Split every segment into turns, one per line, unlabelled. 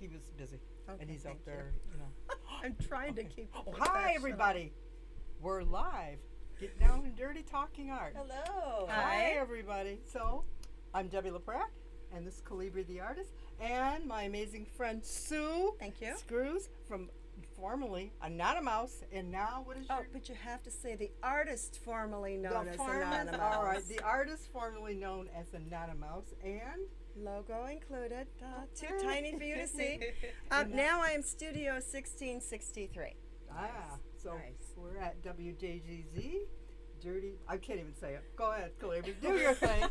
he was busy,
Okay,
and he's out
thank
there,
I'm trying to keep.
Oh, hi everybody! We're live. Get down and dirty talking art.
Hello.
Hi everybody. So, I'm Debbie LaPratt, and this is Calibri the artist, and my amazing friend Sue.
Thank you.
Screws from formerly Anonymous, and now what is
Oh,
your?
but you have to say the artist formerly known as Anonymous.
All right, the artist formerly known as Anonymous, and
Logo included. Too
Okay.
tiny for you to see. Now I am Studio 1663.
So
Nice.
we're at WJZZ. Dirty. I can't even say it. Go ahead, Calibri. Do your thing.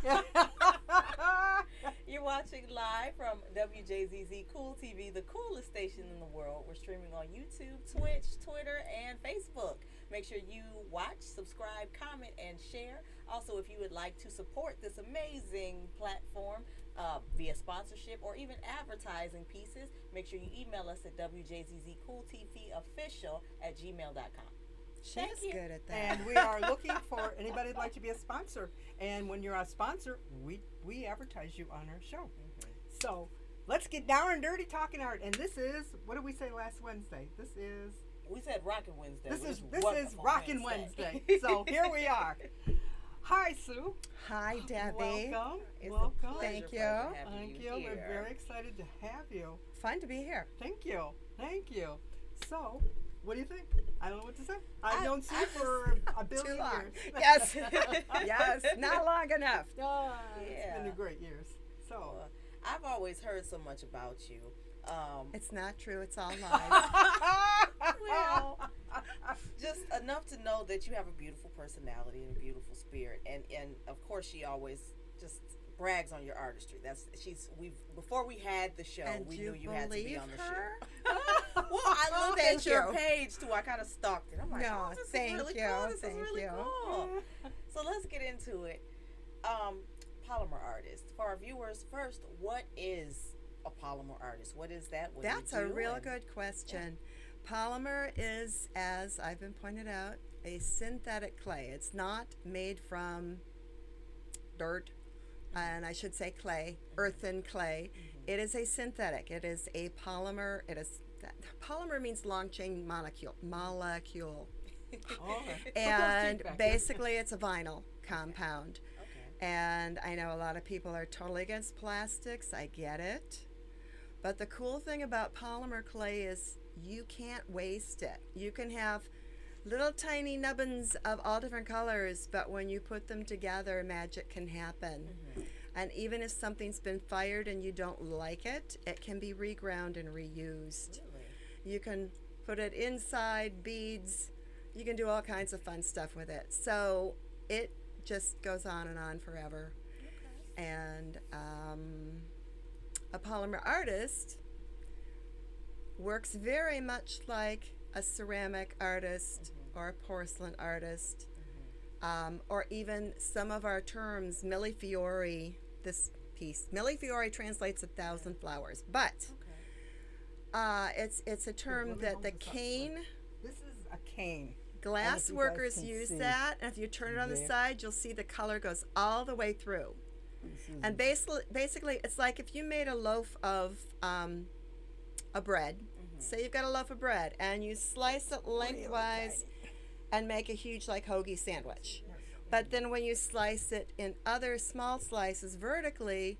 You're watching live from WJZZ Cool TV, the coolest station in the world. We're streaming on YouTube, Twitch, Twitter, and Facebook. Make sure you watch, subscribe, comment, and share. Also, if you would like to support this amazing platform via sponsorship or even advertising pieces, make sure you email us at wjzzcooltvofficial@gmail.com. Thank
She's
you.
good at that.
And we are looking for anybody who'd like to be a sponsor. And when you're a sponsor, we advertise you on our show. So let's get down and dirty talking art. And this is, what did we say last Wednesday? This is
We said Rockin' Wednesday.
this
which
is
wonderful
Rockin' Wednesday. So here we are. Hi, Sue.
Hi, Debbie.
Welcome.
It's a
Welcome.
pleasure,
Thank you.
pleasure having
Thank
you.
you.
Here.
We're very excited to have you.
Fun to be here.
Thank you. Thank you. So, what do you think? I don't know what to say. I've
I-
known Sue
I
for a billion
Too long.
years.
Yes. Yes. Not long enough.
It's been
Yeah.
a great years. So,
Well, I've always heard so much about you.
It's not true. It's all lies.
Well, just enough to know that you have a beautiful personality and a beautiful spirit, and of course she always just brags on your artistry. Before we had the show,
And
we
you
knew you had to be
believe
on the
her?
show. Well, I looked
Thank
at your
you.
page too. I kind of stalked it. I'm like,
No,
oh, this
thank
is really
you,
cool. This
thank
is really
you.
cool. So let's get into it. Polymer artist. For our viewers, first, what is a polymer artist? What is that? What do you
That's a
do?
real
And-
good question. Polymer is, as I've been pointed out, a synthetic clay. It's not made from dirt, and I should say clay, earthen clay. It is a synthetic. It is a polymer. Polymer means long chain molecule. And basically it's a vinyl compound.
Okay.
And I know a lot of people are totally against plastics. I get it. But the cool thing about polymer clay is you can't waste it. You can have little tiny nubbins of all different colors, but when you put them together, magic can happen. And even if something's been fired and you don't like it, it can be reground and reused.
Really?
You can put it inside beads. You can do all kinds of fun stuff with it. So it just goes on and on forever.
Okay.
And a polymer artist works very much like a ceramic artist or a porcelain artist, or even some of our terms, millefiori, this piece. Millefiori translates 1,000 flowers, but
Okay.
it's a term
let me
that
hold
the
this up
cane
this is a cane.
glass
you guys
workers
can
use
see.
that, and if you turn it on the
Yeah.
side, you'll see the color goes all the way through.
This is
And basically, it's like if you made a loaf of a bread. Say you've got a loaf of bread, and you slice it lengthwise and make a huge, like, hoagie sandwich. But then when you slice it in other small slices vertically,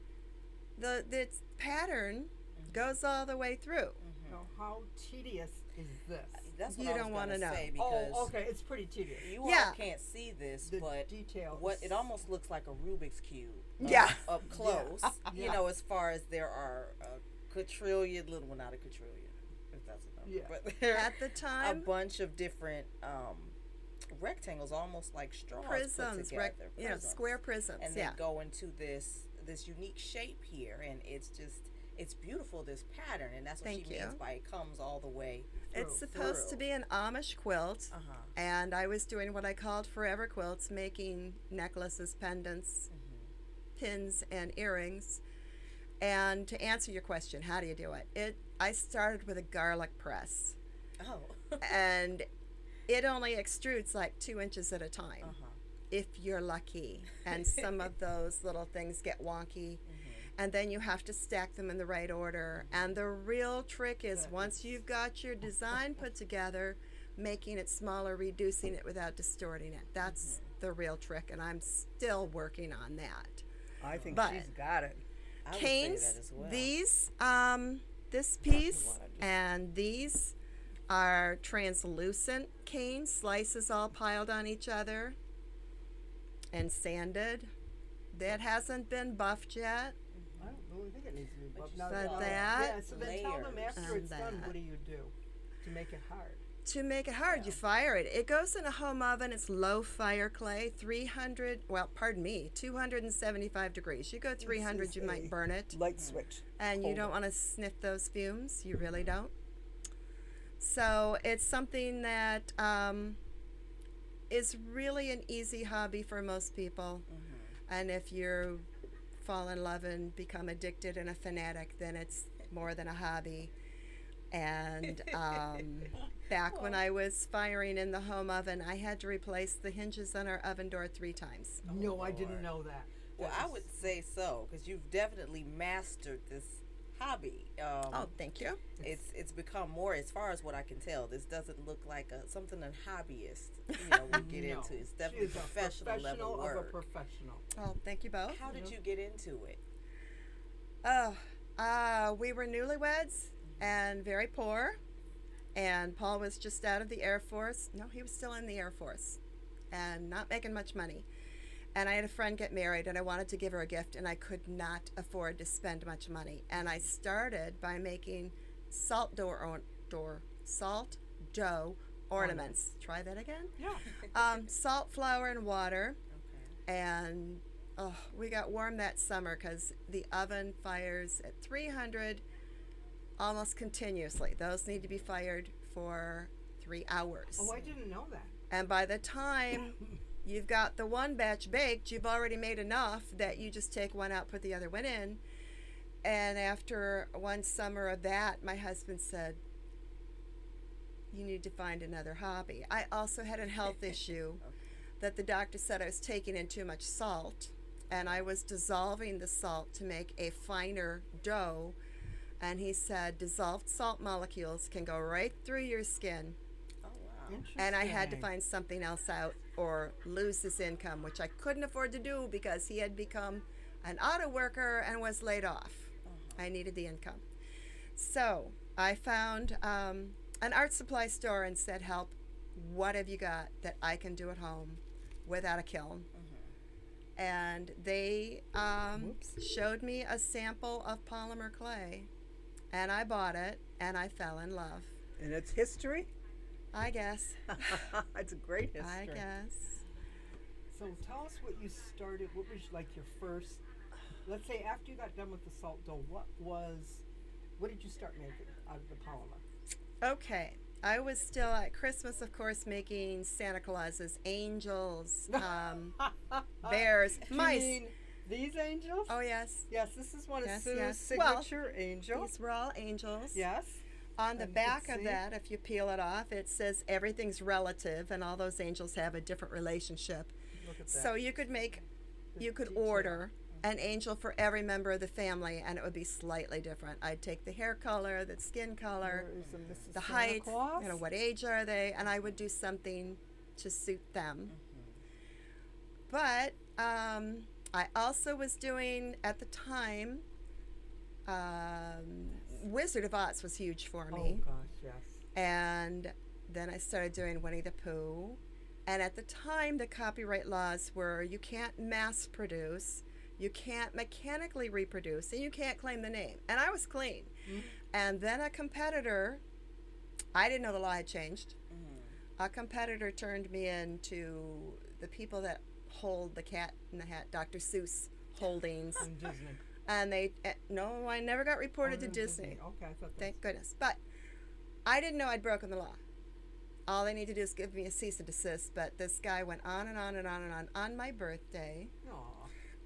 the pattern goes all the way through.
So how tedious is this?
That's what
You
I was
don't wanna
gonna
know.
say because
Oh, okay. It's pretty tedious.
you
Yeah.
all can't see this,
The
but
detail
what
is-
it almost looks like a Rubik's cube.
Yeah.
Up close. You
Yeah.
know, as far as there are a quadrillion, little, well, not a quadrillion, if that's a number,
Yeah.
but there
At the
a
time,
bunch of different rectangles, almost like straws,
prisms,
put together. Prisms.
square prisms.
and
Yeah.
they go into this unique shape here, and it's beautiful, this pattern, and that's what
Thank
she means
you.
by it comes all the way
It's
through.
supposed to be an Amish quilt, and I was doing what I called forever quilts, making necklaces, pendants, pins, and earrings. And to answer your question, how do you do it? I started with a garlic press,
Oh.
and it only extrudes like 2 inches at a time,
Uh-huh.
if you're lucky. And some of those little things get wonky. and then you have to stack them in the right order. And the real trick is once you've got your design put together, making it smaller, reducing it without distorting it. That's the real trick, and I'm still working on that.
I think
But
she's got it.
I would
canes,
say that as well.
these, this piece and these are translucent cane slices all piled on each other and sanded. That hasn't been buffed yet.
I don't really think it needs to be buffed.
you
Now,
said
yeah,
that.
so then tell them after
And
it's done,
that.
what do you do to make it hard?
To make it hard, you fire it. It goes in a home oven. It's low fire clay, 275 degrees. You go 300,
is
you might
a
burn it.
Light switch.
And you
Hold
don't
it.
want to sniff those fumes. You really don't. So it's something that is really an easy hobby for most people. And if you fall in love and become addicted and a fanatic, then it's more than a hobby. And back when I was firing in the home oven, I had to replace the hinges on our oven door 3 times.
No, I didn't know that.
Well, I would say so, because you've definitely mastered this hobby.
Oh, thank you.
It's become more, as far as what I can tell. This doesn't look like something a hobbyist would get
No,
into. It's
she
definitely
is a
professional level
of a
work.
professional.
Oh, thank you both.
How did you get into it?
Oh, we were newlyweds and very poor. And Paul was just out of the Air Force. No, he was still in the Air Force and not making much money. And I had a friend get married, and I wanted to give her a gift, and I could not afford to spend much money. And I started by making salt dough ornaments. Try that again?
Yeah.
Salt, flour, and water.
Okay.
And we got warm that summer because the oven fires at 300 almost continuously. Those need to be fired for 3 hours.
Oh, I didn't know that.
And by the time you've got the one batch baked, you've already made enough that you just take one out, put the other one in. And after one summer of that, my husband said, you need to find another hobby. I also had a health issue that the doctor said I was taking in too much salt, and I was dissolving the salt to make a finer dough. And he said dissolved salt molecules can go right through your skin.
Oh, wow.
And I had to
Interesting.
find something else out or lose this income, which I couldn't afford to do because he had become an auto worker and was laid off. I needed the income. So I found an art supply store and said, help, what have you got that I can do at home without a kiln? And they showed me a sample of polymer clay, and I bought it, and I fell in love.
And it's history?
I guess.
It's a great history.
I guess.
So tell us what you started. What was like your first? Let's say after you got done with the salt dough, what did you start making out of the polymer?
Okay. I was still at Christmas, of course, making Santa Clauses, angels, bears,
You
mice.
mean these angels?
Oh, yes.
Yes, this is one of
Yes,
Sue's
yes. Well,
signature angels.
These were all angels.
Yes.
On the
And you can
back of
see-
that, if you peel it off, it says everything's relative, and all those angels have a different relationship.
Look at that.
So you could
detail.
order an angel for every member of the family, and it would be slightly different. I'd take the hair color, the skin color,
There is a Mrs.
the
Santa
height,
Claus.
what age are they, and I would do something to suit them. But I also was doing, at the time, Wizard of Oz was huge for me.
Oh gosh, yes.
And then I started doing Winnie the Pooh. And at the time, the copyright laws were you can't mass produce, you can't mechanically reproduce, and you can't claim the name. And I was clean. And then a competitor, I didn't know the law had changed. A competitor turned me into the people that hold the Cat in the Hat, Dr. Seuss Holdings.
And Disney.
And they, no, I never got reported to
Oh,
Disney.
Okay, I thought
Thank goodness. But I didn't know I'd broken the law. All they need to do is give me a cease and desist. But this guy went on and on and on and on my birthday,
Aw.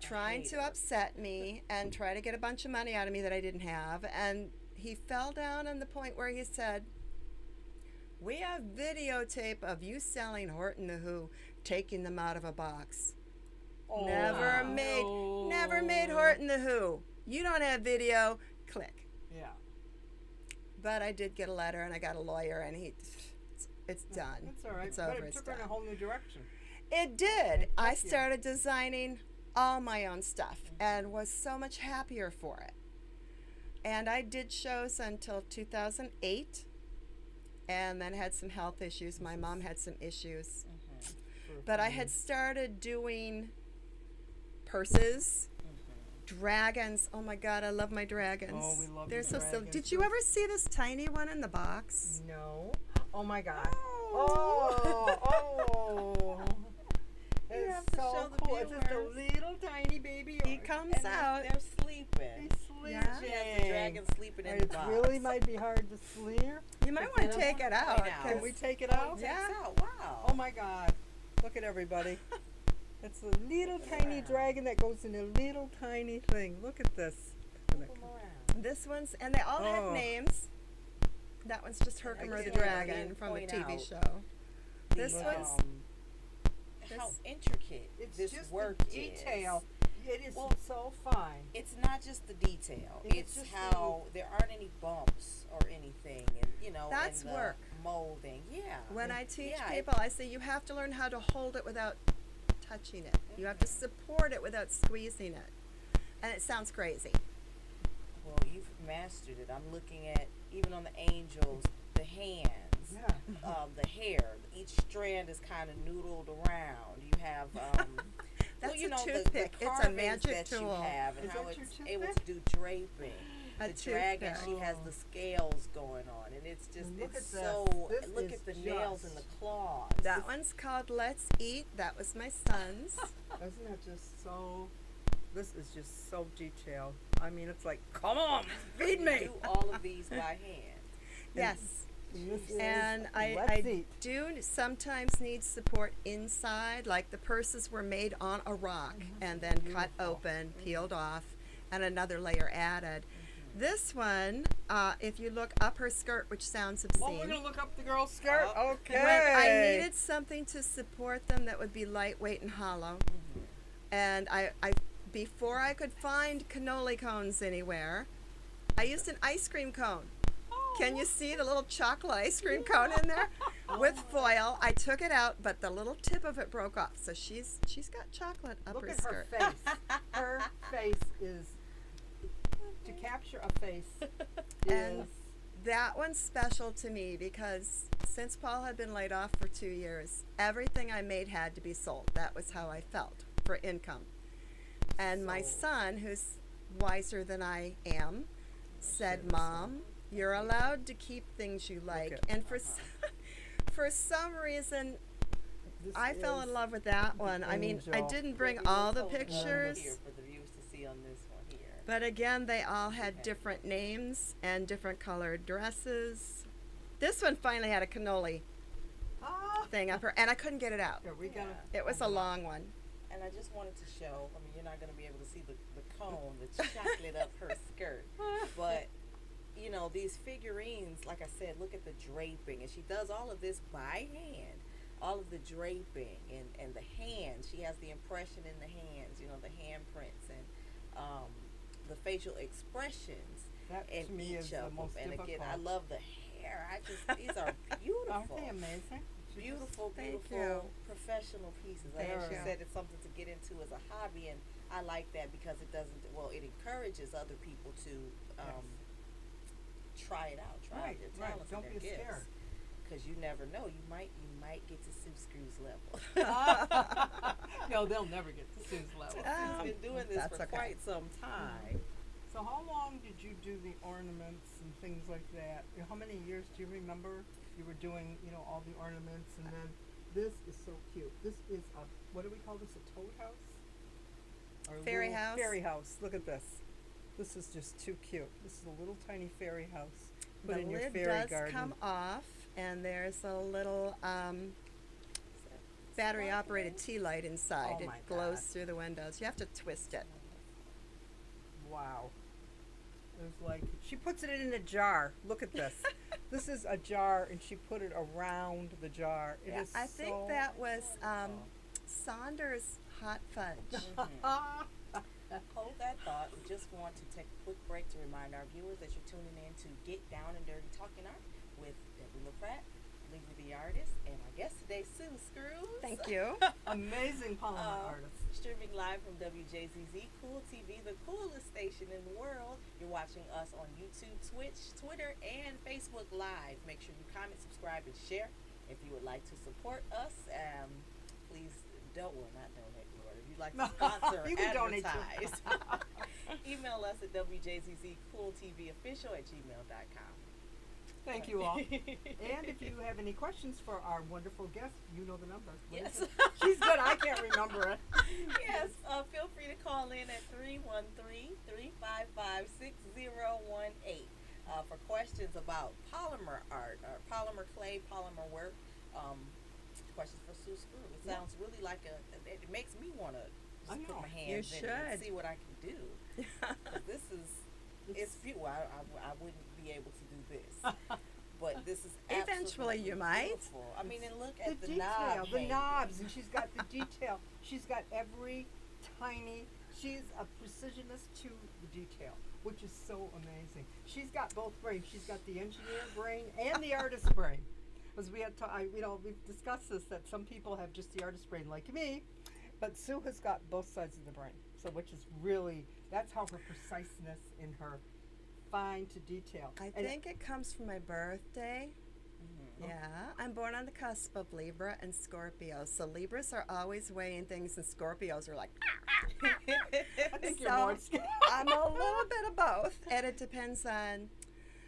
trying to
hater.
upset me and try to get a bunch of money out of me that I didn't have. And he fell down on the point where he said, we have videotape of you selling Horton the Who, taking them out of a box.
Oh,
Never made Horton the Who. You don't have video. Click.
Yeah.
But I did get a letter, and I got a lawyer, and it's done.
That's all right.
It's
But
over.
it
It's
took her in a
done.
whole new direction.
It did.
It
I
took you.
started designing all my own stuff and was so much happier for it. And I did shows until 2008 and then had some health issues. My mom had some issues. But I had started doing purses, dragons. Oh my God, I love my dragons.
Oh, we love
They're
your
so silly.
dragons.
Did you ever see this tiny one in the box?
No. Oh my God.
Oh.
Oh.
You
It's
have to
so
show the
cool. It's just a
viewers.
little tiny baby.
He comes
And
out.
they're sleeping.
He's sleeping.
Yeah.
She has the dragon sleeping in
It
the box.
really might be hard to sleep.
You might want to take it out.
Point out.
Can we take it out?
Yeah.
Takes out. Wow.
Oh my God. Look at everybody. It's a little tiny dragon that goes in a little tiny thing. Look at this.
Move 'em around.
This one's, and they all
Oh.
have names. That one's just Herkimer the
just wanna
Dragon
again
from a
point
TV
out
show. This
The,
one's
how
this-
intricate
It's
this
just
work
the detail. It is
Well,
so fine.
It's not just the detail.
It's
It's
just
how there aren't any bumps or anything, and
That's
and the
work.
molding. Yeah.
when I teach
Yeah,
people, I say you have to learn how to hold it without touching it. You have to support it without squeezing it. And it sounds crazy.
Well, you've mastered it. I'm looking at even on the angels, the hands,
Yeah.
the hair. Each strand is kind of noodled around. You have,
That's
well, you
a
know,
toothpick.
the
It's a
carvings
magic
that you
tool.
have, and
Is
how
that your
it's able to
toothpick?
do draping.
A
The dragon,
toothpick.
she has the scales going on, and it's just
Look
it's
at this.
so.
This
Look
is
at the nails
just-
and the claws.
That one's called Let's Eat. That was my son's.
Isn't that just so? This is just so detailed. I mean, it's like, come on, feed
You
me.
do all of these by hand.
Yes.
And this is
And
Let's
I
Eat.
do sometimes need support inside, like the purses were made on a rock and then cut
Beautiful.
open, peeled off, and another layer added. This one, if you look up her skirt, which sounds
Well,
obscene,
we're gonna look up the girl's skirt.
Oh.
Okay.
when I needed something to support them that would be lightweight and hollow, and I before I could find cannoli cones anywhere, I used an ice cream cone. Can you see the little chocolate ice cream cone in there? With foil, I took it out, but the little tip of it broke off. So she's got chocolate up
Look
her
at her
skirt.
face. Her face is to capture a face
And
is
that one's special to me because since Paul had been laid off for 2 years, everything I made had to be sold. That was how I felt for income. And my
So-
son, who's wiser than I am, said,
share
"Mom, you're allowed to keep things you like."
at-
And for some reason,
this
I fell in
is-
love with that one. I mean, I
angel.
didn't bring
Maybe
all
let's
the
hold it up
pictures.
here for the viewers to see on this one here.
But again, they all had
Okay.
different names and different colored dresses. This one finally had a cannoli
Ah.
thing up her, and I couldn't get it out.
Here, we gotta.
It was a long one.
And I just wanted to show, I mean, you're not going to be able to see the cone, the chocolate up her skirt. But, these figurines, like I said, look at the draping. And she does all of this by hand. All of the draping and the hands. She has the impression in the hands, the handprints and the facial expressions
That
in
to me
each
is the
of them.
most
And
difficult.
again, I love the hair. These are beautiful.
Aren't they amazing?
Beautiful,
Thank
beautiful
you.
professional pieces. Like
Thank
she
you.
said, it's something to get into as a hobby, and I like that because it doesn't. Well, it encourages other people to try it out, try out their
Right.
talents
Don't
and
be
their
scared.
gifts. Because you never know, you might get to Sue Screw's level.
No, they'll never get to Sue's level.
She's been doing this
That's
for
okay.
quite some time.
So how long did you do the ornaments and things like that? How many years do you remember you were doing, all the ornaments, and then this is so cute. This is what do we call this, a toad house? Or a
Fairy
little
house?
Fairy house. Look at this. This is just too cute. This is a little tiny fairy house. Put
The
in your
lid
fairy
does
garden.
come off, and there's a little battery-operated tea light inside.
Oh
It
my
glows
God.
through the windows. You have to twist it.
Wow. There's like she puts it in a jar. Look at this. This is a jar, and she put it around the jar. It is
I think
so
that was Saunders hot fudge.
Hold that thought. We just want to take a quick break to remind our viewers that you're tuning in to Get Down and Dirty Talking Art with LaPratt, Calibri the artist, and our guest today, Sue Screws.
Thank you.
Amazing polymer artist.
Streaming live from WJZZ Cool TV, the coolest station in the world. You're watching us on YouTube, Twitch, Twitter, and Facebook Live. Make sure you comment, subscribe, and share. If you would like to support us, please not donate, Lord. If you'd like to sponsor or
You can donate too.
advertise, email us at WJZZCoolTVOfficial@gmail.com.
Thank you all. And if you have any questions for our wonderful guest, you know the number. What is
Yes.
it? She's good. I can't remember it.
Yes, feel free to call in at 313-355-6018 for questions about polymer art or polymer clay, polymer work. Questions for Sue Screw. It sounds really like it makes me want to
I
just put
know.
my
You
hands in it and
should.
see what I can do. 'Cause this is, it's beautiful. I wouldn't be able to do this. But this is
Eventually you
absolutely
might.
beautiful. I mean, and look at the
detail,
knob
the
hanging.
knobs, and she's got the detail. She's got every tiny. She's a precisionist to the detail, which is so amazing. She's got both brains. She's got the engineer brain and the artist brain. As we had, we've discussed this, that some people have just the artist brain, like me, but Sue has got both sides of the brain. So, which is really, that's how her preciseness in her fine to detail.
I
And
think it comes from my birthday.
Mhm.
Yeah, I'm born on the cusp of Libra and Scorpio. So Libras are always weighing things, and Scorpios are like,
I think you're
So,
more scared.
I'm a little bit of both, and it depends on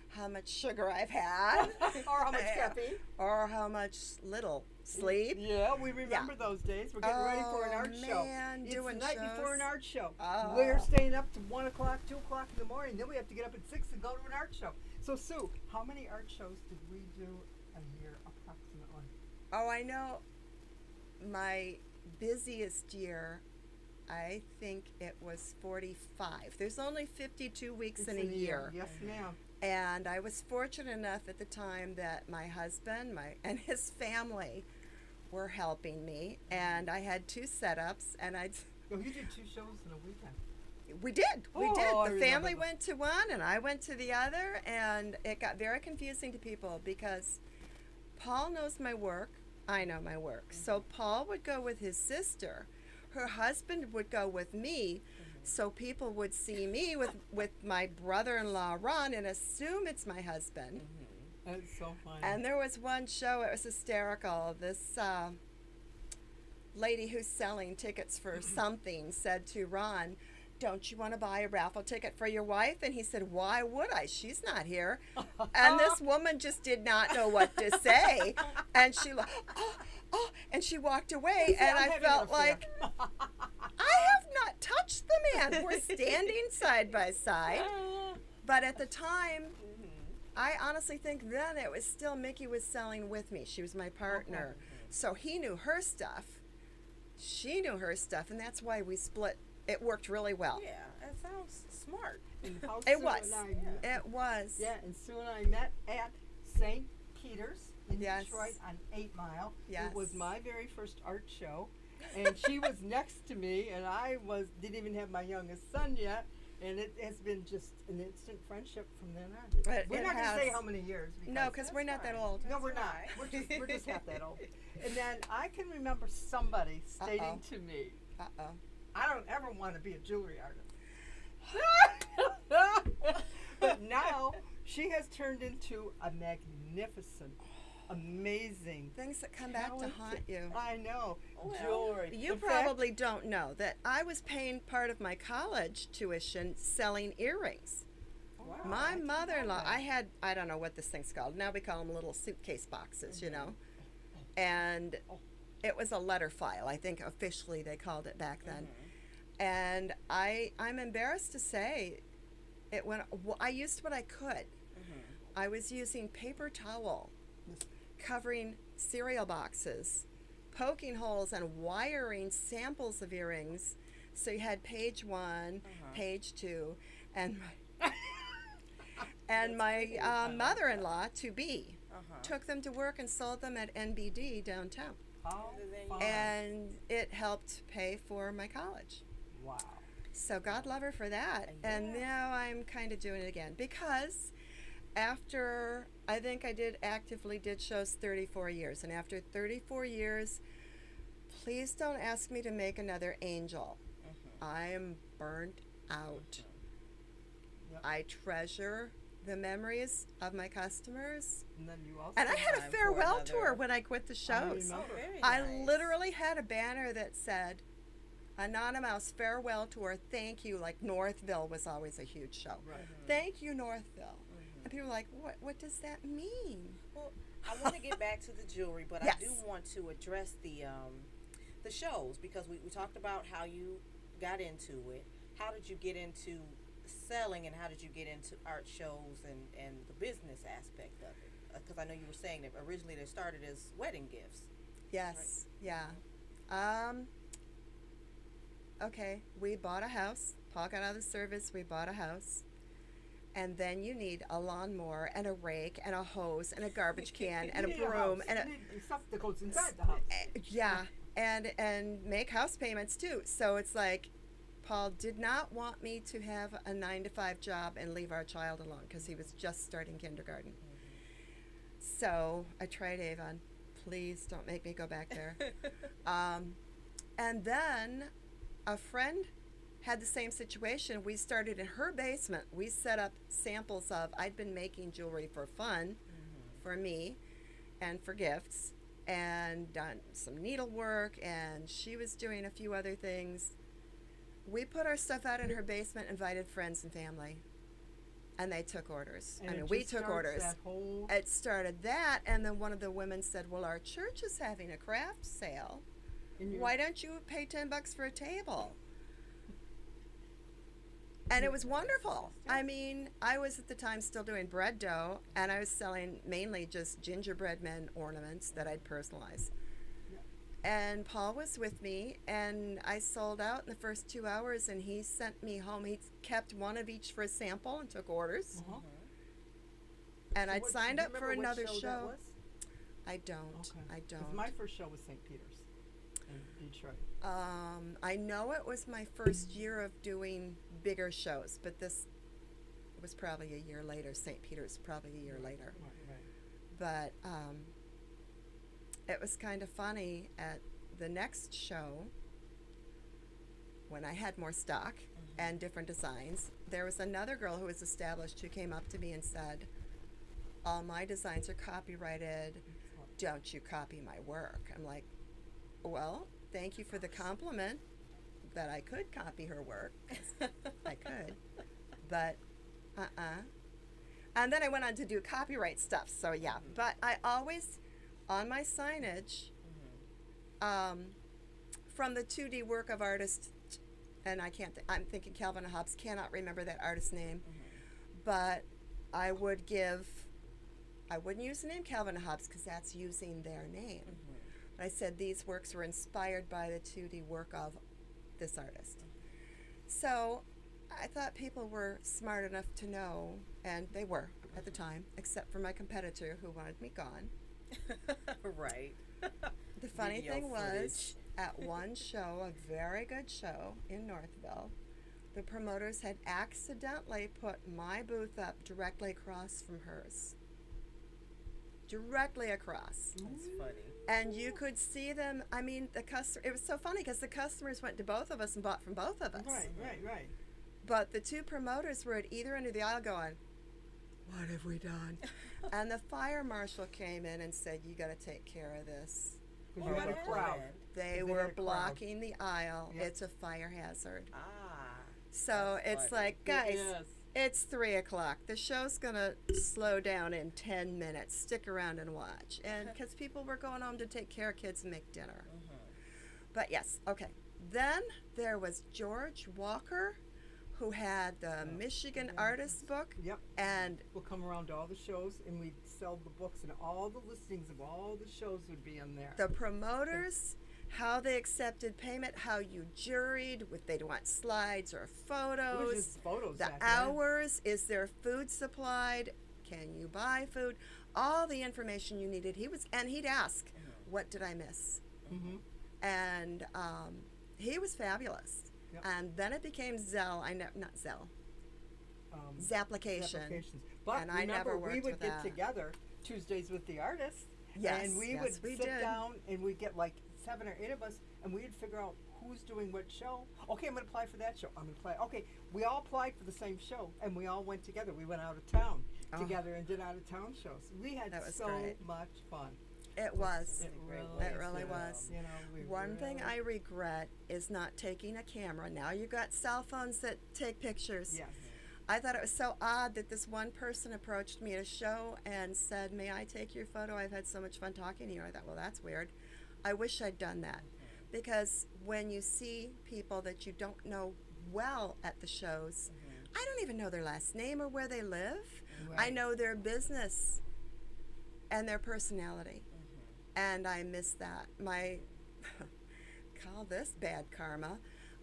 how much sugar I've had,
Or how much
Yeah.
caffeine.
or how much little sleep.
Yeah, we remember those days. We're getting ready for an
Oh,
art show.
man,
It's
doing
the night before an
shows.
art show.
Oh.
We're staying up to 1 o'clock, 2 o'clock in the morning. Then we have to get up at 6 and go to an art show. So, Sue, how many art shows did we do a year approximately?
Oh, I know my busiest year, I think it was 45. There's only 52 weeks
It's
in a year.
Yes, ma'am.
And I was fortunate enough at the time that my husband and his family were helping me, and I had 2 setups, and
Oh, you did 2 shows in a weekend.
we did.
Oh, I
The
remember
family
that.
went to one, and I went to the other, and it got very confusing to people because Paul knows my work. I know my work. So Paul would go with his sister. Her husband would go with me. So people would see me with my brother-in-law Ron and assume it's my husband.
That's so funny.
And there was one show, it was hysterical. This lady who's selling tickets for something said to Ron, "Don't you want to buy a raffle ticket for your wife?" And he said, "Why would I? She's not here." And this woman just did not know what to say. And she and she walked away.
See,
And
I'm
I
having
felt
an affair.
like, I have not touched the man. We're standing side by side. But at the time, I honestly think then it was still Mickey was selling with me. She was my partner. So he knew her stuff. She knew her stuff. And that's why we split. It worked really well.
Yeah, that sounds smart.
And how
It
Sue
was.
and I-
It was.
Yeah, and Sue and I met at St. Peter's in
Yes.
Detroit on 8 Mile.
Yes.
It was my very first art show, and she was next to me, and I didn't even have my youngest son yet, and it has been just an instant friendship from then on.
It
We're not going to say
has.
how many years.
No, because we're not that old.
No, we're not.
That's
We're just half that old. And then I can remember somebody stating
Uh-oh.
to me,
Uh-oh.
I don't ever want to be a jewelry artist. But now she has turned into a magnificent, amazing,
Things that come back to haunt
talented-
you.
I know.
Well,
Jewelry.
You
In fact,
probably don't know that I was paying part of my college tuition selling earrings.
Wow.
I
My
didn't know
mother-in-law,
that.
I don't know what this thing's called. Now we call them little suitcase boxes, you know. And it was a letter file. I think officially they called it back then. And I'm embarrassed to say I used what I could. I was using paper towel covering cereal boxes, poking holes and wiring samples of earrings. So you had page 1, page 2, and my mother-in-law to be took them to work and sold them at NBD downtown,
How
And then
fun.
and it helped pay for my college.
Wow.
So God love her for that.
Yeah.
And now I'm kind of doing it again because after I think I actively did shows 34 years, and after 34 years, please don't ask me to make another Angel. I am burnt out.
Yep.
I treasure the memories of my customers.
And then you also.
And I had a
Time for
farewell
another.
tour when I quit the shows.
remember.
Oh, very
I
nice.
literally had a banner that said, Anonymous farewell tour, thank you. Like Northville was always a huge show.
Right.
Thank you, Northville. And people were like, what does that mean?
Well, I want to get back to the jewelry, but
Yes.
I do want to address the shows, because we talked about how you got into it. How did you get into selling, and how did you get into art shows and the business aspect of it? Because I know you were saying that originally they started as wedding gifts.
Yes, yeah. Okay, we bought a house. Paul got out of the service, we bought a house. And then you need a lawnmower and a rake and a hose and a garbage can and a
You need
broom
house.
and
You need stuff that goes inside the house.
yeah, and make house payments too. So it's like Paul did not want me to have a 9-to-5 job and leave our child alone because he was just starting kindergarten. So I tried Avon. Please don't make me go back there. And then a friend had the same situation. We started in her basement. We set up samples of, I'd been making jewelry for fun, for me, and for gifts, and done some needlework, and she was doing a few other things. We put our stuff out in her basement, invited friends and family, and they took orders.
And
I mean,
it
we
just
took
starts
orders.
that whole-
It started that, and then one of the women said, well, our church is having a craft sale.
and you're-
Why don't you pay $10 for a table? And it was wonderful. I mean, I was at the time still doing bread dough, and I was selling mainly just gingerbread men ornaments that I'd personalize. And Paul was with me, and I sold out in the first 2 hours, and he sent me home. He kept one of each for a sample and took orders.
Uh-huh.
And
So
I'd
what-
signed
do you
up for
remember what
another
that
show.
was?
I don't.
Okay.
I
'Cause
don't.
my first show was St. Peter's in Detroit.
I know it was my first year of doing bigger shows, but this was probably a year later. St. Peter's probably a year later.
Right.
But it was kind of funny at the next show when I had more stock and different designs. There was another girl who was established who came up to me and said, all my designs are copyrighted. Don't you copy my work? I'm like, well, thank you for the compliment that I could copy her work. I could. But And then I went on to do copyright stuff. So yeah, but I always, on my signage, from the 2D work of artists, and I can't, I'm thinking Calvin and Hobbes, cannot remember that artist's name, but I would give, I wouldn't use the name Calvin and Hobbes because that's using their name. But I said these works were inspired by the 2D work of this artist. So I thought people were smart enough to know, and they were at the time, except for my competitor who wanted me gone.
Right.
The funny
Video
thing was,
footage.
at one show, a very good show in Northville, the promoters had accidentally put my booth up directly across from hers. Directly across.
That's funny.
And you could see them, I mean, the customer, it was so funny because the customers went to both of us and bought from both of us.
Right.
But the two promoters were at either end of the aisle going, what have we done? And the fire marshal came in and said, you got to take care of this.
Because
Well,
you had a
what
crowd.
happened?
They
They
were
had a crowd.
blocking the aisle.
Yep.
It's a fire hazard.
Ah.
So
That's
it's
funny.
like, guys,
Yes.
it's 3 o'clock. The show's going to slow down in 10 minutes. Stick around and watch. And because people were going home to take care of kids and make dinner. But yes, okay. Then there was George Walker, who had the Michigan Artist Book.
Yep.
And
We'll come around to all the shows and we'd sell the books and all the listings of all the shows would be in there.
the promoters, how they accepted payment, how you juried, if they'd want slides or
It was
photos,
just photos
the
back then.
hours, is there food supplied, can you buy food, all the information you needed. He'd ask, what did I miss?
Mm-hmm.
And he was fabulous.
Yep.
And then it became Zell. Not Zell. Zapplication.
Applications. But
And I
remember,
never
we
worked
would
with
get
that.
together Tuesdays with the artists.
Yes,
And we
yes,
would
we
sit
did.
down and we'd get like 7 or 8 of us and we'd figure out who's doing what show. Okay, I'm going to apply for that show. I'm going to apply. Okay, we all applied for the same show and we all went together. We went out of town
Oh.
together and did out of town shows. We had
That was
so
great.
much fun.
It was.
It
great
really,
way
It really
to,
was.
You know, we
One thing
really-
I regret is not taking a camera. Now you've got cell phones that take pictures.
Yes.
I thought it was so odd that this one person approached me at a show and said, "May I take your photo? I've had so much fun talking to you." I thought, well, that's weird. I wish I'd done that. Because when you see people that you don't know well at the shows, I don't even know their last name or where they live. I
Right.
know their business and their personality. And I miss that. My, call this bad karma.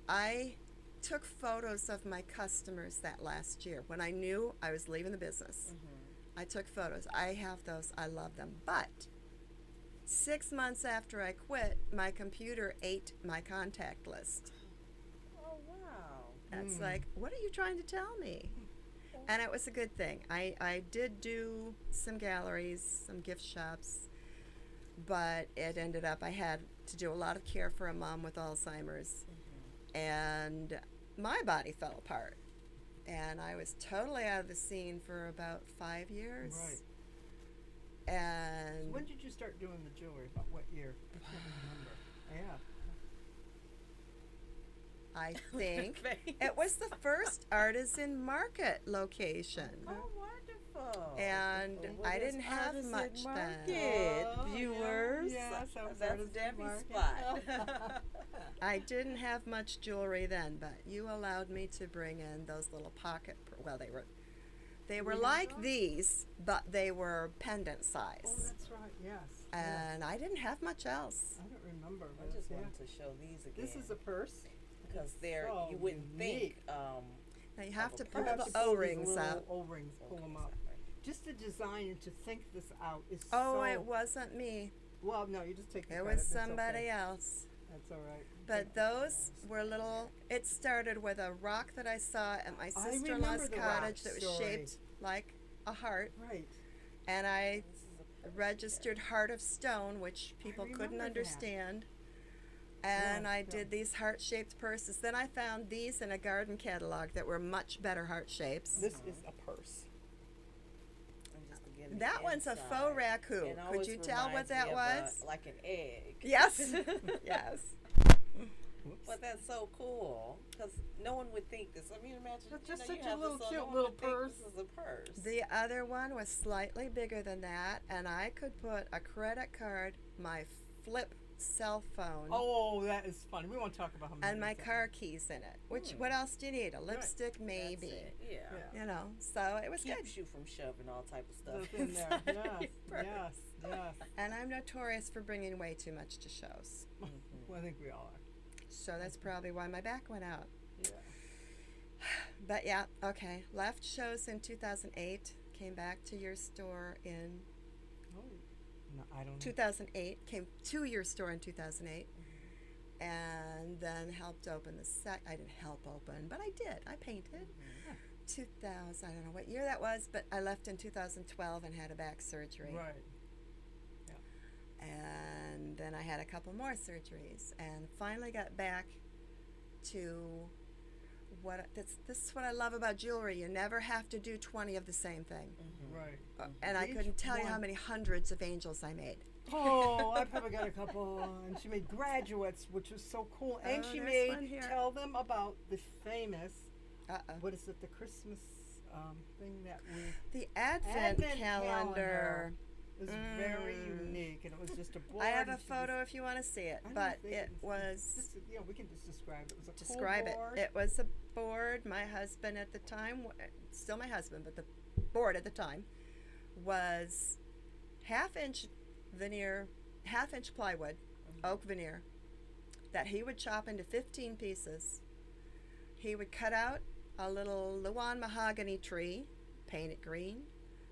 I took photos of my customers that last year when I knew I was leaving the business. I took photos. I have those. I love them. But 6 months after I quit, my computer ate my contact list.
Oh wow.
It's like, what are you trying to tell me? And it was a good thing. I did do some galleries, some gift shops, but it ended up I had to do a lot of care for a mom with Alzheimer's, and my body fell apart. And I was totally out of the scene for about 5 years.
Right.
And
When did you start doing the jewelry? About what year? I can't remember. Yeah.
I think
Face.
it was the first artisan market location.
Oh, wonderful.
And
Well,
I
that's
didn't have
Artisan
much then.
Market,
Oh,
viewers.
yeah. Yes, that was
That's
Artisan
Debbie's
Market.
spot.
I didn't have much jewelry then, but you allowed me to bring in those little pocket. Well, they were
We had
like
those?
these, but they were pendant
Oh,
size,
that's right. Yes.
and I didn't have much else.
I don't remember.
I
But
just
yeah.
wanted to show these again.
This is a purse.
because they're
so
you wouldn't
unique.
think.
Now you have to
You
pull
You have
the
to pull these
O-rings
little
out.
O-rings, pull them up. Just the design and to think this out is
Oh,
so.
it wasn't me.
Well, no, you just take the
It
credit.
was
That's
somebody
okay.
else.
That's all right.
But those were little. It started with a rock that I saw at my
I
sister-in-law's
remember the rock
cottage that was
story.
shaped like a heart,
Right.
and I
This is a purse
registered heart of stone, which people couldn't
remember that.
understand. And
Yeah,
I
yeah.
did these heart-shaped purses. Then I found these in a garden catalog that were much better heart shapes.
This is a purse.
And just to get the
That one's a
inside.
faux raccoon.
It
Could
always
you tell what
reminds me
that
of
was?
like an egg.
Yes. Yes.
Whoops.
But that's so cool because no one would think this. I mean, imagine
That's
you
just
know,
such
you
a
have
little
this on,
cute
no one
little
would think
purse.
This is a purse.
The other one was slightly bigger than that, and I could put a credit card, my flip cell phone,
Oh, that is funny. We won't talk about how many.
and my
things that
car keys in it. Which, what else do you need? A lipstick,
That's
maybe.
it, yeah.
Yeah.
You know, so it was good.
Keeps you from shoving all type of stuff
Stuff in there.
inside
Yes,
your purse.
yes, yes.
And I'm notorious for bringing way too much to shows.
Well, I think we all are.
So that's probably why my back went out.
Yeah.
But yeah, okay. Left shows in 2008. Came back to your store in
Oh. No, I don't know.
2008. Came to your store in 2008. And then helped open the I didn't help open, but I did. I painted. 2000, I don't know what year that was, but I left in 2012 and had a back surgery.
Right.
And then I had a couple more surgeries and finally got back to this is what I love about jewelry. You never have to do 20 of the same thing.
Right.
And I
Each
couldn't tell you how
one.
many hundreds of angels I made.
Oh, I probably got a couple. And she made graduates, which was so cool. And
Oh,
she
there's
made,
one here.
tell them about the famous,
Uh-oh.
what is it, the Christmas thing that we.
The Advent,
Advent
calendar.
It was very unique, and it was just a board.
I have a
and she
photo if you want to see it,
I don't
but
think
it was.
Yeah, we can just describe it. It was a
Describe
cool
it.
board.
It was a board. My husband at the time, still my husband, but the board at the time was half-inch veneer, half-inch plywood, oak veneer, that he would chop into 15 pieces. He would cut out a little Luan mahogany tree, paint it green,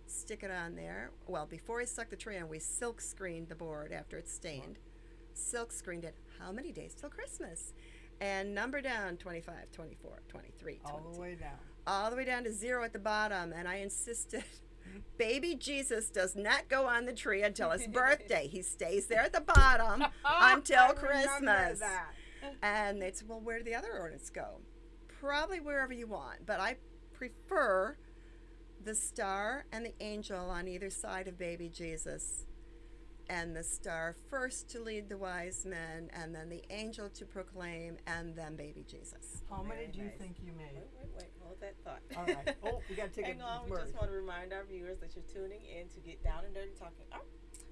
stick it on there. Well, before he stuck the tree on, we silk screened the board after it's stained. Silk screened it. How many days till Christmas? and number down 25, 24, 23,
All
22.
the way down.
All the way down to 0 at the bottom. And I insisted, baby Jesus does not go on the tree until his birthday. He stays there at the bottom until
I remember
Christmas.
that.
And they said, well, where do the other ornaments go? Probably wherever you want, but I prefer the star and the angel on either side of baby Jesus. And the star first to lead the wise men, and then the angel to proclaim, and then baby Jesus.
How many
Very
do you
nice.
think you made?
Wait. Hold that thought.
All right. Oh, we got to take
Hang
a
on. We
break.
just want to remind our viewers that you're tuning in to Get Down and Dirty Talking Art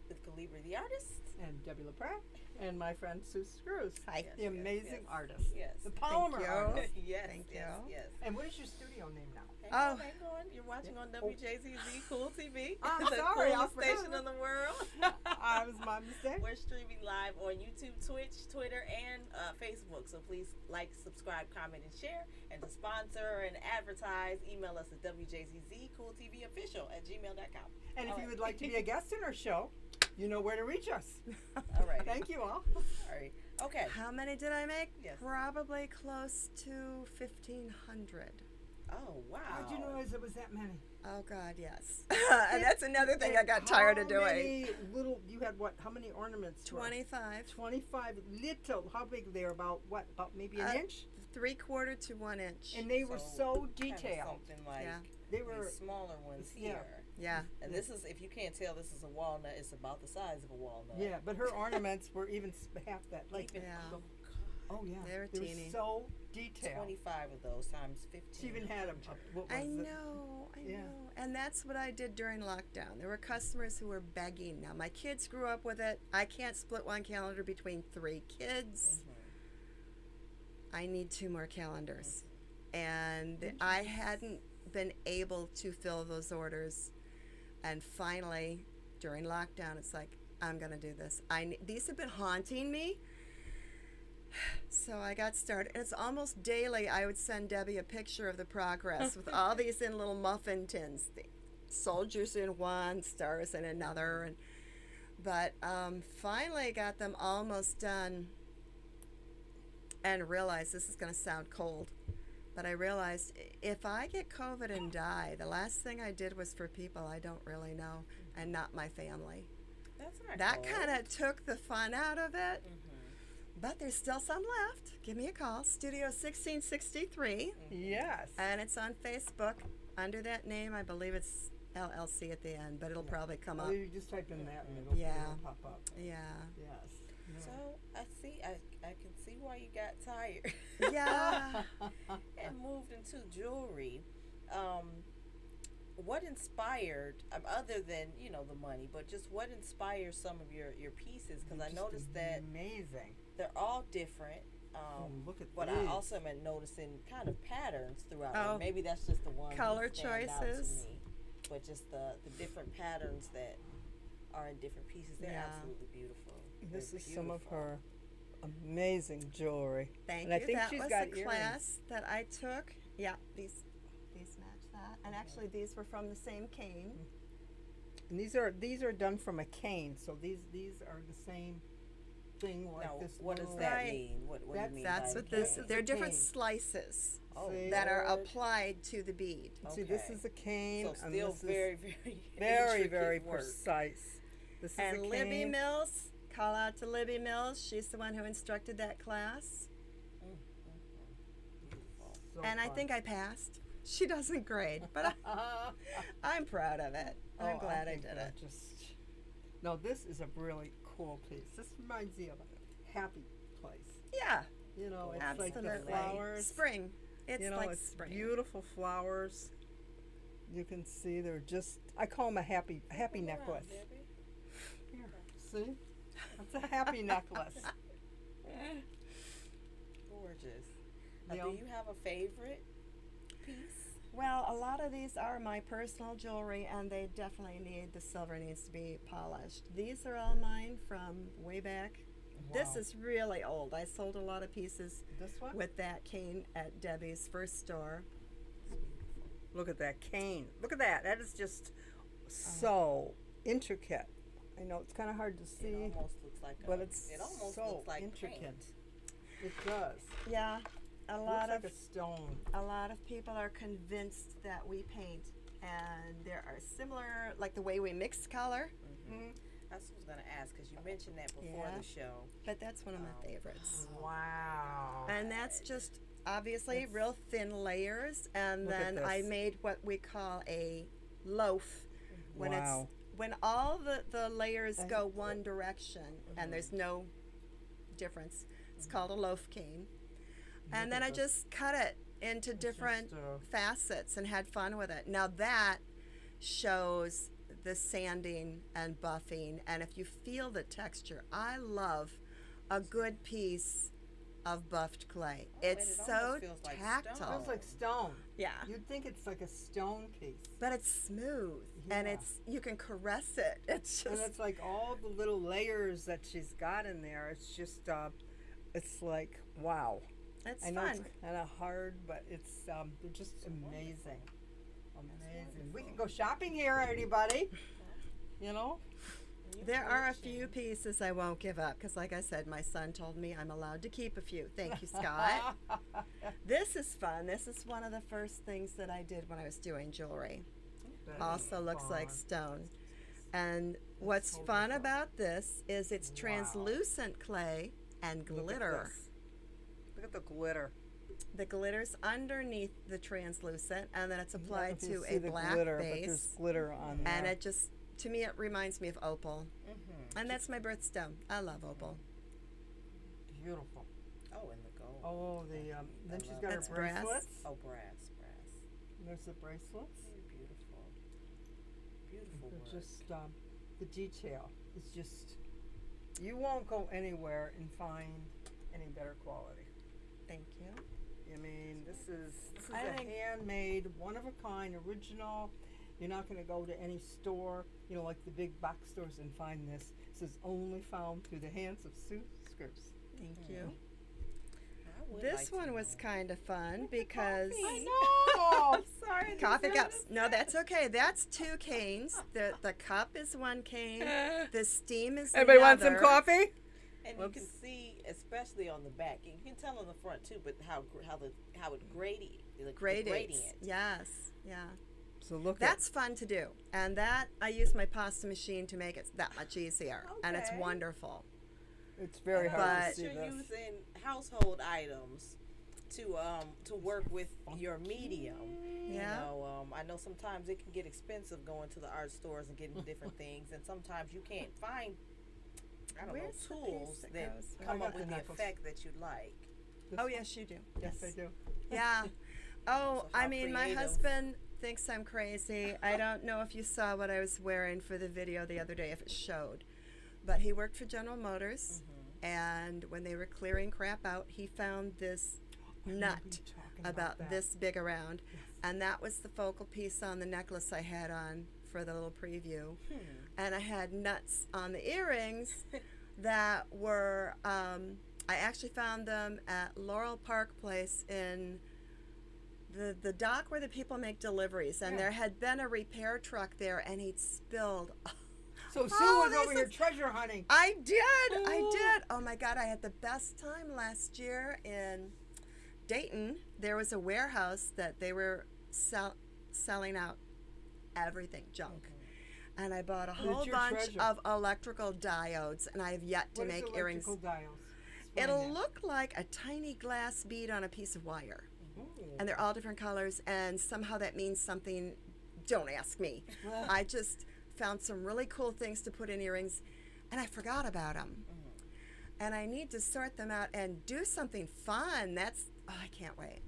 with Calibri the artist.
And Debbie LaPratt and my friend Sue Screws,
Hi.
the amazing
yes.
artist,
Yes.
the polymer
you.
artist.
yes.
Thank
yes,
you.
Yes.
And what is your studio name now?
Hang
Oh.
on. You're watching on
Oh.
WJZZ Cool TV.
I'm
the
sorry, I
coolest
forgot.
station in the world.
I was my mistake.
We're streaming live on YouTube, Twitch, Twitter, and Facebook. So please like, subscribe, comment, and share. And to sponsor and advertise, email us at WJZZCoolTVOfficial@gmail.com.
And if
All
you
right.
would like to be a guest in our show, you know where to reach us.
All right.
Thank you all.
All right. Okay.
How many did I make?
Yes.
Probably close to 1,500.
Oh, wow.
How'd you realize it was that many?
Oh, God, yes. And that's another thing I got tired of
How
doing.
many little, you had what, how many ornaments? to us?
25.
25 little, how big they're about what, about maybe an inch?
3/4 to 1 inch.
And they were so
kinda
detailed.
something like
Yeah.
They
these
were,
smaller ones
yeah.
here.
Yeah.
And this is, if you can't tell, this is a walnut. It's about the size of a walnut.
yeah, but her ornaments were even half that, like,
Even,
Yeah.
oh, God.
oh yeah.
They were
They
teeny.
so detailed.
25 of those times 15.
She even had what was
I
it?
know.
Yeah.
And that's what I did during lockdown. There were customers who were begging. Now, my kids grew up with it. I can't split one calendar between 3 kids. I need 2 more calendars. And I hadn't been able to fill those orders. And finally, during lockdown, it's like, I'm going to do this. These have been haunting me. So I got started. It's almost daily I would send Debbie a picture of the progress with all these in little muffin tins. The soldiers in one, stars in another. But finally got them almost done and realized this is going to sound cold. But I realized if I get COVID and die, the last thing I did was for people I don't really know and not my family.
That's not
That
cold.
kind of took the fun out of it. But there's still some left. Give me a call, Studio 1663,
Yes.
and it's on Facebook under that name. I believe it's LLC at the end, but it'll probably come up.
Well, you just type in that and it'll,
Yeah.
it'll pop up.
Yeah.
Yes.
So I see, I can see why you got tired.
Yeah.
And moved into jewelry. What inspired, other than the money, but just what inspires some of your pieces? Because I
Just
noticed that
amazing.
they're all different.
Look at
But
these.
I also am noticing kind of patterns throughout them.
Oh.
Maybe that's just the one
Color
that stand out to
choices.
me. But just the different patterns that are in different pieces, they're
Yeah.
absolutely beautiful.
This
They're
is some of
beautiful.
her amazing jewelry.
Thank
And
you.
I think
that
she's
was
got
the
earrings.
class that I took. Yeah, these match that. And actually, these were from the same cane.
And these are done from a cane, so these are the same thing like
Now,
this.
what does
little-
that
Right.
mean? What do you mean
That's
by
what this.
cane?
They're
a
different
cane.
slices
Oh,
See?
that are
Lord.
applied to the bead.
See, this
Okay.
is a cane,
So
and
still
this
very,
is
very,
very,
intricate
very
work.
precise. This is
And
a
Libby
cane.
Mills, call out to Libby Mills. She's the one who instructed that class.
So
And I
fun.
think I passed. She doesn't grade, but I'm proud of it. I'm glad I
think
did
they're
it.
No, this is a really cool piece. This reminds me of a happy place.
Yeah,
You know, it's
absolutely.
like the flowers.
Spring. It's
you know,
like
it's
spring.
beautiful flowers. You can see they're just. I call them a happy
Come around,
necklace.
Debbie.
Here, see, that's a happy necklace.
Gorgeous.
The
Do
only-
you have a favorite piece?
Well, a lot of these are my personal jewelry, and they definitely the silver needs to be polished. These are all mine from way back. This
Wow.
is really old. I sold a lot of pieces
This one.
with that cane at Debbie's first store.
Look at that cane. Look at that. That is just so intricate. I know it's kind of hard to see.
It almost looks like
But
a,
it's
it almost
so
looks like
intricate.
paint.
It does.
Yeah, a lot
Looks
of
like a stone.
a lot of people are convinced that we paint, and there are similar, like the way we mix color.
Mm-hmm.
That's what I was gonna ask because you mentioned that before
Yeah.
the show.
But that's one of my favorites.
Wow.
And that's just obviously
That's-
real thin layers, and
Look at
then I
this.
made what we call a loaf when
Wow.
it's when all the layers
And-
go one direction and there's no difference. It's called a loaf cane. And
Look
then
at
I
this.
just cut it into different
just,
facets and had fun with it. Now that shows the sanding and buffing, and if you feel the texture, I love a good piece of buffed clay.
Oh, and
It's
it
so
almost feels like
tactile.
stone.
Feels like stone.
Yeah.
You'd think it's like a stone piece.
But it's smooth and
Yeah.
it's you can caress it. It's
And
just
it's like all the little layers that she's got in there. It's just, it's like, wow.
it's
I know
fun.
it's kind of hard, but it's, they're just amazing. Amazing. We can go shopping here, anybody. You know?
You
There are a
fortune.
few pieces I won't give up because, like I said, my son told me I'm allowed to keep a few. Thank you, Scott. This is fun. This is one of the first things that I did when I was doing jewelry.
That is
Also looks like
fun.
stone. And what's
totally
fun
fun.
about this is it's
Wow.
translucent clay and
Look at
glitter.
this. Look at the glitter.
The glitter's underneath the translucent, and then it's
I don't know
applied
if you
to
see
a
the
black
glitter, but there's
base.
glitter on there.
And it just, to me, it reminds me of opal.
Mhm.
And that's my birthstone. I love opal.
Beautiful.
Oh, and the gold.
Oh, the then she's
love
got her
That's brass.
bracelets.
Oh, brass.
There's the bracelets.
Very beautiful. Beautiful
They're
work.
just the detail is just. You won't go anywhere and find any better quality.
Thank you.
I mean, this is
I
a
think-
handmade, one of a kind, original. You're not going to go to any store, you know, like the big box stores and find this. This is only found through the hands of Sue Scripps.
Thank you.
I would
This
like to
one was
know.
kind of fun because
know.
Sorry.
coffee cups. No, that's okay. That's 2 canes. The cup is 1 cane. The steam is
Anybody want some
another.
coffee?
And
Whoops.
you can see, especially on the back, and you can tell on the front too, but how it gradient, the
Gradients.
gradient.
Yes. Yeah.
So look
That's fun to do. And that I use my pasta machine to make it that much easier. And it's
Okay.
wonderful.
it's very
And
hard
But-
to see
you're
this.
using household items to work with your medium.
Yeah.
You know, I know sometimes it can get expensive going to the art stores and getting different things, and sometimes you can't find, I don't
Where's the
know,
piece
tools
that
that
goes with-
come
I got
up with
the
the
necklace.
effect that you like.
This
Oh
one?
yes, you do.
Yes, I do.
Yeah. Oh,
So
I
how
mean, my
creative.
husband thinks I'm crazy. I don't know if you saw what I was wearing for the video the other day, if it showed. But he worked for General Motors, and when they were clearing crap out, he found this nut about
that.
this big around. And that was the focal piece on the necklace I had on for the little preview. And I had nuts on the earrings that were, I actually found them at Laurel Park Place in the dock where the people make deliveries. And
Yeah.
there had been a repair truck there, and he'd spilled.
So Sue
Oh,
was
this
over here
is-
treasure hunting.
I did. Oh my God, I had the best time last year in Dayton. There was a warehouse that they were selling out everything, junk. And I bought a
What is
whole
your
bunch
treasure?
of electrical diodes, and I have yet to
What is
make earrings.
electrical diodes? Explain
It'll
that.
look like a tiny glass bead on a piece of wire.
Ooh.
And they're all different colors, and somehow that means something. Don't ask me. I just found some really cool things to put in earrings, and I forgot about them. And I need to sort them out and do something fun. I can't wait.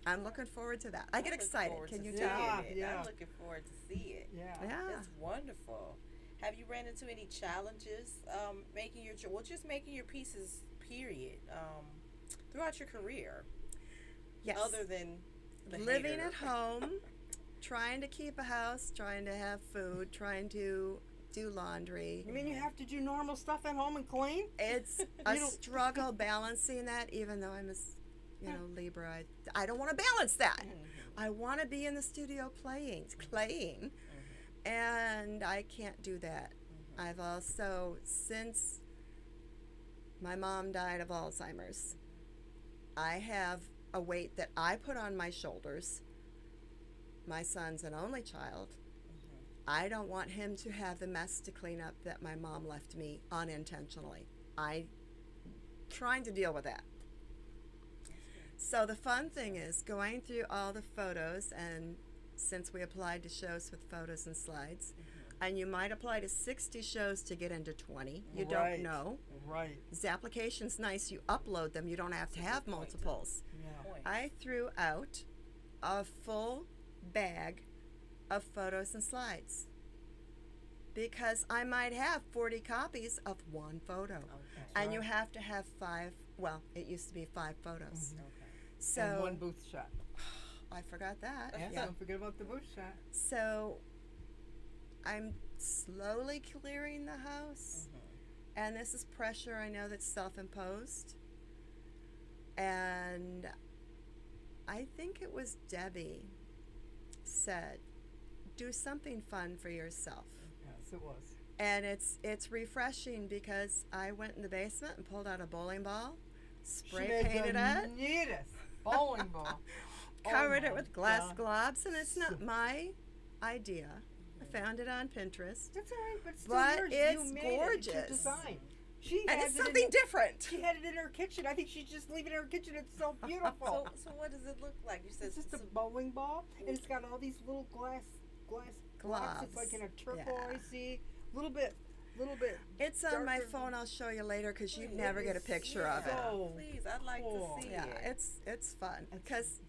I'm looking forward to that. I get
look
excited.
forward
Can
to
you
seeing
tell?
Yeah,
it.
yeah.
I'm looking forward to see it.
Yeah.
Yeah.
It's wonderful. Have you ran into any challenges making just making your pieces, period, throughout your career,
Yes.
other than the
Living
hater?
at home, trying to keep a house, trying to have food, trying to do laundry.
You mean you have to do normal stuff at home and clean?
It's a
You don't-
struggle balancing that, even though I'm Libra. I don't want to balance that. I want to be in the studio playing, and I can't do that. I've also, since my mom died of Alzheimer's, I have a weight that I put on my shoulders. My son's an only child. I don't want him to have the mess to clean up that my mom left me unintentionally. I'm trying to deal with that. So the fun thing is going through all the photos, and since we applied to shows with photos and slides, and you might apply to 60 shows to get into 20. You don't know.
Right.
This application's nice. You upload them. You don't have to have multiples.
Yeah.
I threw out a full bag of photos and slides because I might have 40 copies of one photo. And you have to have 5, well, it used to be 5 photos. So
And one booth shot.
I forgot that.
Yeah. Don't forget about the booth shot.
So I'm slowly clearing the house. And this is pressure I know that's self-imposed. And I think it was Debbie said, do something fun for yourself.
Yes, it was.
And it's refreshing because I went in the basement and pulled out a bowling ball, spray painted it,
neatest bowling ball.
covered
Oh
it
my
with glass
God.
globs, and it's not my idea. I found it on Pinterest.
That's all right, but still
But
yours.
it's
You made it.
gorgeous.
It's your design. She
And
has
it's
it in-
something different.
She had it in her kitchen. I think she's just leaving it in her kitchen. It's so beautiful.
So what does it look like? You said
It's just a bowling ball, and it's got all these little glass globs. It's like in a turquoisey, little bit.
It's on my
darker.
phone. I'll show you later because you'd
Please.
never get a picture of it.
So
Please, I'd like
cool.
to see
Yeah,
it.
it's fun because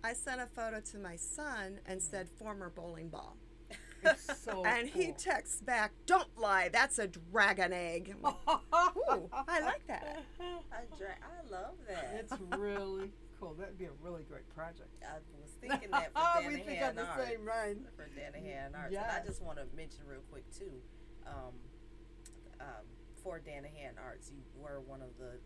I sent a photo to my son and said former bowling ball.
It's so
And he
cool.
texts back, "Don't lie, that's a dragon egg." I'm like, ooh, I like that.
I love that.
It's really cool. That'd be a really great project.
I was thinking that for
We think on the
Danahan
same line.
For Danahan Arts.
Yes.
And I just want to mention real quick too, for Danahan Arts, you were one of the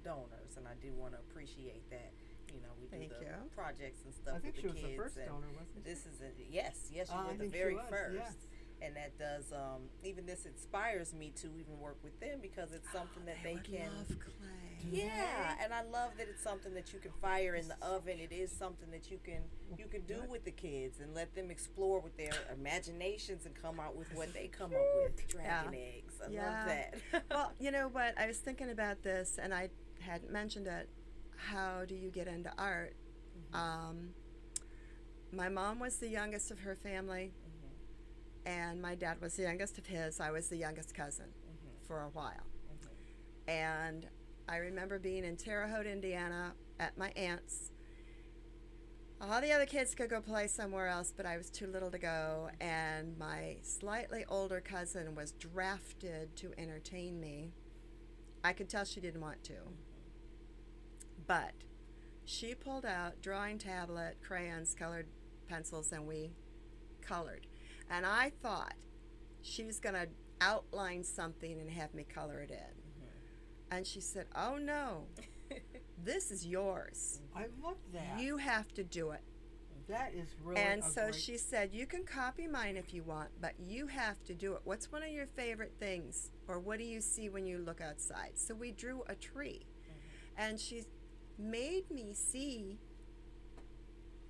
donors, and I do want to appreciate that. You know, we do
Thank
the
you.
projects and stuff
I think
with
she
the
was
kids.
the first
and
donor, wasn't she?
this is yes, you
I
were the
think she
very
was,
first.
yes.
And that does even this inspires me to even work with them because it's something that they
would
can.
love clay.
Yeah, and I love that it's something that you can fire in the oven. It is something that you can do with the kids and let them explore with their imaginations and come out with what they come up with. Dragon eggs. I love that.
Well, you know what? I was thinking about this, and I hadn't mentioned it. How do you get into art? My mom was the youngest of her family, and my dad was the youngest of his. I was the youngest cousin for a while. And I remember being in Terre Haute, Indiana at my aunt's. All the other kids could go play somewhere else, but I was too little to go. And my slightly older cousin was drafted to entertain me. I could tell she didn't want to. But she pulled out drawing tablet, crayons, colored pencils, and we colored. And I thought she was going to outline something and have me color it in. And she said, "Oh no, this is yours.
I love that.
You have to do it."
That is really
And
a
so
great,
she said, "You can copy mine if you want, but you have to do it. What's one of your favorite things? Or what do you see when you look outside?" So we drew a tree. And she made me see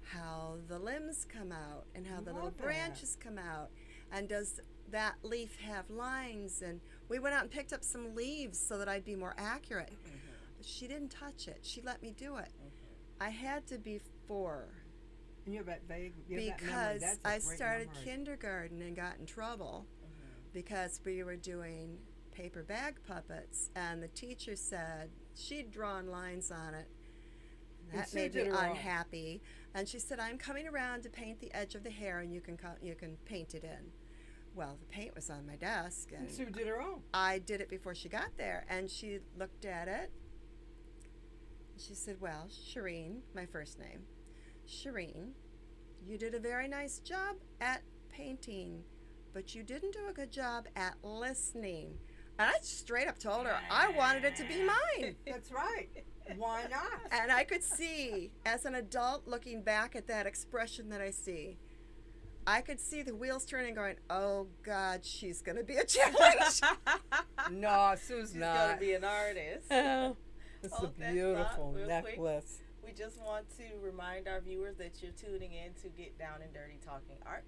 how the limbs come out and how the little
Love that.
branches come out. And does that leaf have lines? And we went out and picked up some leaves so that I'd be more accurate. But she didn't touch it. She let me do it. I had to be 4
and you have that vague, you have that memory.
because
That's a
I
great
started
memory.
kindergarten and got in trouble because we were doing paper bag puppets, and the teacher said she'd drawn lines on it.
And
That
Sue
made me
did her own.
unhappy, and she said, "I'm coming around to paint the edge of the hair, and you can paint it in." Well, the paint was on my desk,
And
and
Sue did her own.
I did it before she got there, and she looked at it. She said, "Well, Shireen, my first name, Shireen, you did a very nice job at painting, but you didn't do a good job at listening." And I straight up told her I wanted it to be mine.
That's right. Why not?
And I could see, as an adult looking back at that expression that I see, I could see the wheels turning going, "Oh God, she's going to be a challenge."
No, Sue's
She's
not.
gonna be an artist.
It's
Hold
a
that
beautiful
thought real quick.
necklace.
We just want to remind our viewers that you're tuning in to Get Down and Dirty Talking Art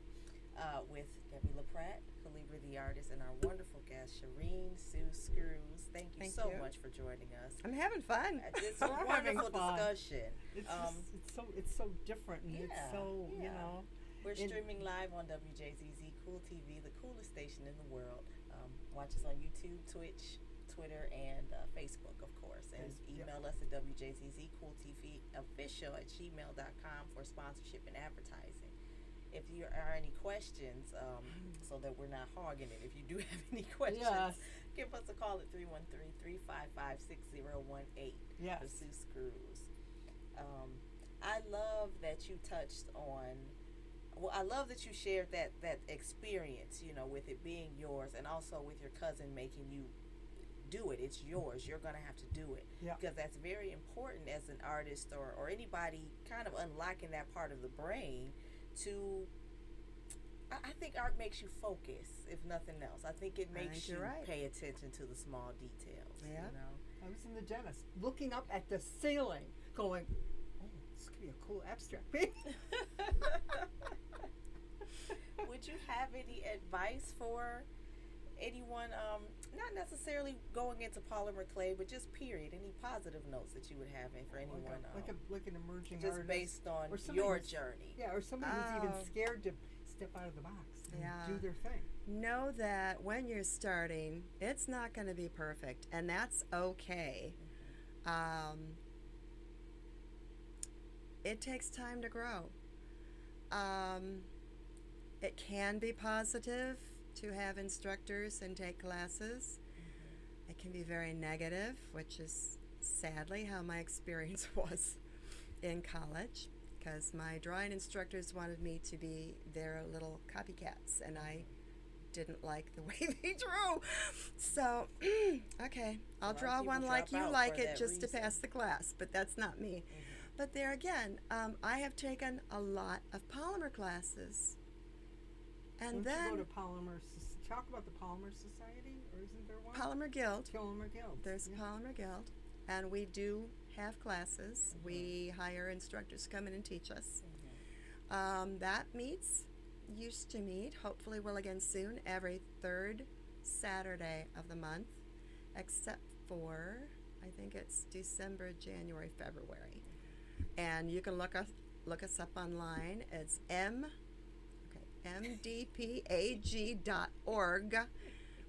with Debbie LaPratt, Calibri the artist, and our wonderful guest, Shireen Sue Screws. Thank you so much for joining us.
I'm having fun.
It's a wonderful discussion.
It's so different, and it's so, you know.
We're streaming live on WJZZ Cool TV, the coolest station in the world. Watch us on YouTube, Twitch, Twitter, and Facebook, of course. And email us at WJZZCoolTVofficial@gmail.com for sponsorship and advertising. If there are any questions, so that we're not hogging it, if you do have any questions, give us a call at 313-355-6018 for Sue Screws. I love that you touched on, I love that you shared that experience, you know, with it being yours, and also with your cousin making you do it. It's yours. You're going to have to do it. Because that's very important as an artist or anybody kind of unlocking that part of the brain to, I think art makes you focus, if nothing else. I think it makes you pay attention to the small details. You know?
I was in the dentist looking up at the ceiling going, oh, this could be a cool abstract painting.
Would you have any advice for anyone, not necessarily going into polymer clay, but just period, any positive notes that you would have for anyone?
Like an emerging
just
artist.
Based on your journey.
Yeah, or somebody who's even scared to step out of the box and do their thing.
Know that when you're starting, it's not going to be perfect, and that's okay. It takes time to grow. It can be positive to have instructors and take classes. It can be very negative, which is sadly how my experience was in college, because my drawing instructors wanted me to be their little copycats, and I didn't like the way they drew. So, okay, I'll draw one like you like it just to pass the class, but that's not me. But there again, I have taken a lot of polymer classes. And
Don't
then
you go to Polymer, talk about the Polymer Society, or isn't there one?
Polymer Guild.
Polymer Guild.
There's Polymer Guild, and we do have classes. We hire instructors to come in and teach us. That used to meet, hopefully will again soon, every third Saturday of the month, except for, I think it's December, January, February. And you can look us up online. It's mdpag.org,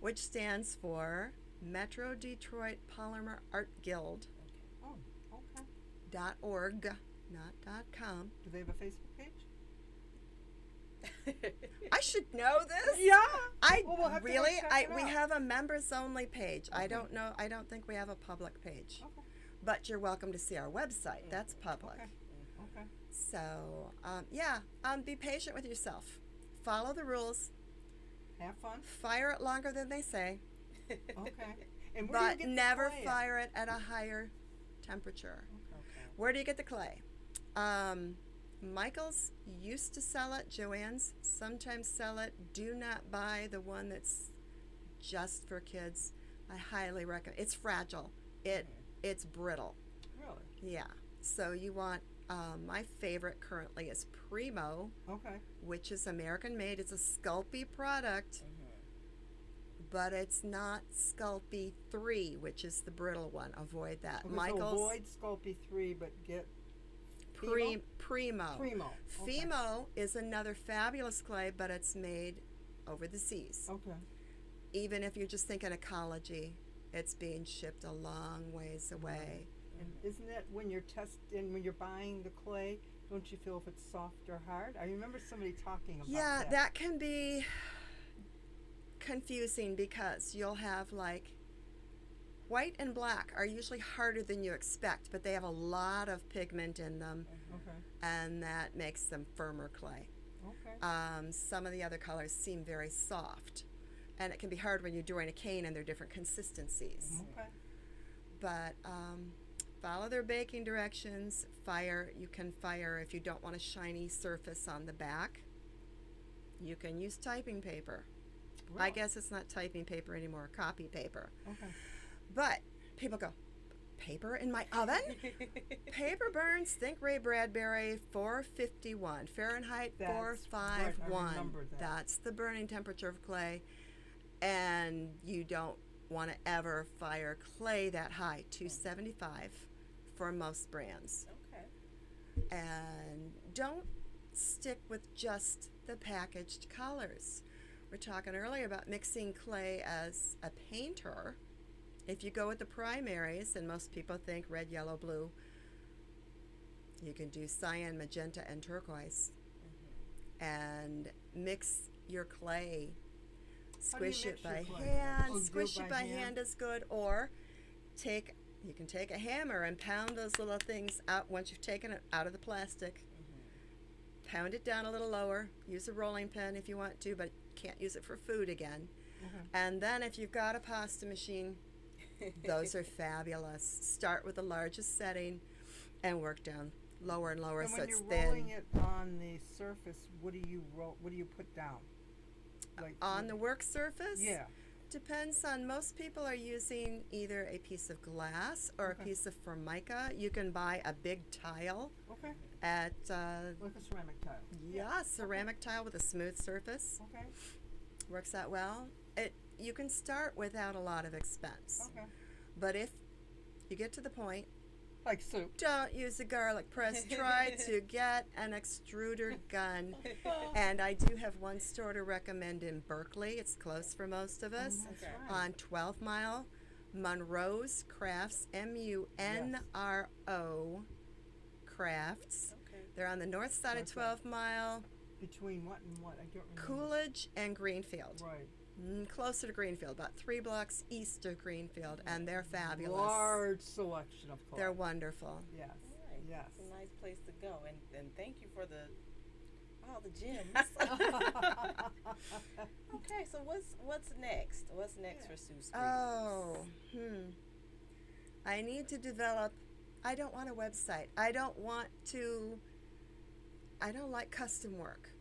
which stands for Metro Detroit Polymer Art Guild.
Oh, okay.
.org, not .com.
Do they have a Facebook page?
I should know this.
Yeah.
We'll have we have a members only page. I don't know. I don't think we have a public page.
Okay.
But you're welcome to see our website. That's public.
Okay.
So, be patient with yourself. Follow the rules.
Have fun.
Fire it longer than they say.
Okay. And
but never fire it at a higher temperature.
Okay.
Where do you get the clay? Michael's used to sell it. Joanne's sometimes sell it. Do not buy the one that's just for kids. I highly recommend. It's fragile. It's brittle.
Really?
Yeah. So you want. My favorite currently is Primo, which is American made. It's a Sculpey product, but it's not Sculpey 3, which is the brittle one. Avoid that.
Okay,
Michael's
so avoid Sculpey 3, but get
Primo.
Primo.
Fimo is another fabulous clay, but it's made over the seas.
Okay.
Even if you're just thinking ecology, it's being shipped a long ways away.
And isn't that when you're when you're buying the clay, don't you feel if it's soft or hard? I remember somebody talking about that.
Yeah, that can be confusing because you'll have like white and black are usually harder than you expect, but they have a lot of pigment in them, and that makes them firmer clay. Some of the other colors seem very soft, and it can be hard when you're doing a cane and they're different consistencies. But follow their baking directions. You can fire if you don't want a shiny surface on the back. You can use typing paper. I guess it's not typing paper anymore, copy paper. But people go, paper in my oven. Paper burns, think Ray Bradbury, 451. Fahrenheit,
That's
451.
right, I remember that.
That's the burning temperature of clay. And you don't want to ever fire clay that high, 275 for most brands.
Okay.
And don't stick with just the packaged colors. We're talking earlier about mixing clay as a painter. If you go with the primaries, and most people think red, yellow, blue, you can do cyan, magenta, and turquoise. And mix your clay.
How do you
Squish
mix
it by
your clay?
hand.
Oh, do it
Squish it
by
by
hand?
hand is good. Or you can take a hammer and pound those little things out once you've taken it out of the plastic. Pound it down a little lower. Use a rolling pin if you want to, but can't use it for food again. And then if you've got a pasta machine, those are fabulous. Start with the largest setting and work down lower and lower
And
so
when
it's
you're
thin.
rolling it on the surface, what do you put down? Like
On the work surface?
Yeah.
Depends on, most people are using either a piece of glass or
Okay.
a piece of formica. You can buy a big tile
Okay.
at,
Like a ceramic tile.
ceramic tile with a smooth surface.
Okay.
Works out well. You can start without a lot of expense.
Okay.
But if you get to the point,
Like soup.
don't use a garlic press. Try to get an extruder gun. And I do have one store to recommend in Berkeley. It's close for most of us.
That's
Okay.
right.
On 12 Mile, Monroe's Crafts, MUNRO Crafts.
Okay.
They're on the north side of
Okay.
12 Mile,
Between what and what? I don't remember.
Coolidge and Greenfield.
Right.
Closer to Greenfield, about 3 blocks east of Greenfield, and they're fabulous.
Large selection of clothes.
They're wonderful.
Yes.
Right.
Yes.
It's a nice place to go, and thank you for all the gems. Okay, so what's next? What's next for Sue Springs?
Oh, I need to develop. I don't want a website. I don't like custom work.